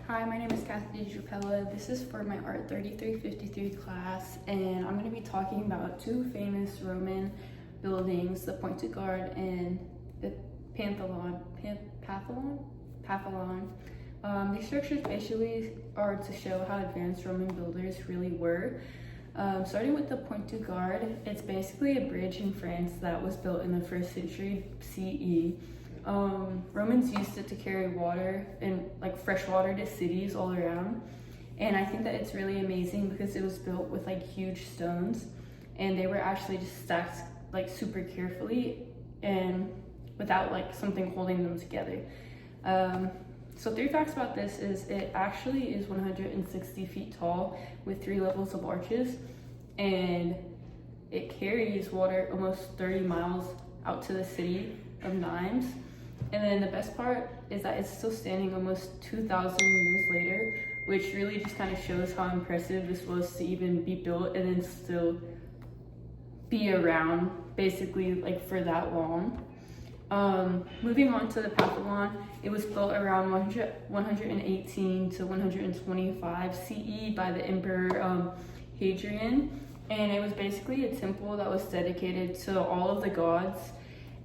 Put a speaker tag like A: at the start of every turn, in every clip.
A: Hi, my name is Kathy Drupella. This is for my Art 3353 class, and I'm going to be talking about two famous Roman buildings, the Pont de Gard and the Pantheon. These structures basically are to show how advanced Roman builders really were. Starting with the Pont de Gard, it's basically a bridge in France that was built in the 1st century CE. Romans used it to carry water and fresh water to cities all around, and I think that it's really amazing because it was built with huge stones, and they were actually just stacked super carefully and without something holding them together. So 3 facts about this is it actually is 160 feet tall with 3 levels of arches, and it carries water almost 30 miles out to the city of Nimes. And then the best part is that it's still standing almost 2,000 years later, which really just kind of shows how impressive this was to even be built and then still be around basically for that long. Moving on to the Pantheon, it was built around 118 to 125 CE by the Emperor Hadrian, and it was basically a temple that was dedicated to all of the gods.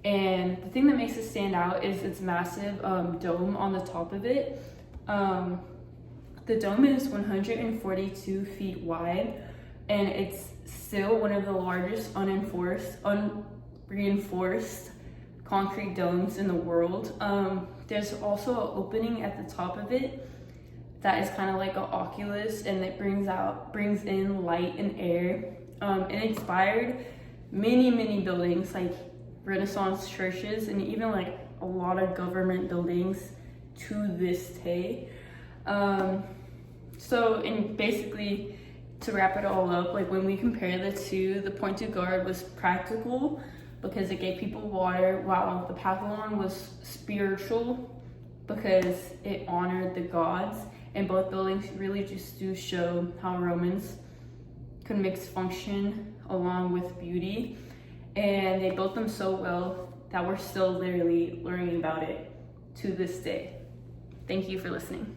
A: And the thing that makes it stand out is its massive dome on the top of it. The dome is 142 feet wide, and it's still one of the largest unreinforced concrete domes in the world. There's also an opening at the top of it that is kind of like an oculus, and it brings in light and air. It inspired many buildings like Renaissance churches and even a lot of government buildings to this day. And basically to wrap it all up, when we compare the two, the Pont de Gard was practical because it gave people water, while the Pantheon was spiritual because it honored the gods. And both buildings really just do show how Romans could mix function along with beauty. And they built them so well that we're still literally learning about it to this day. Thank you for listening.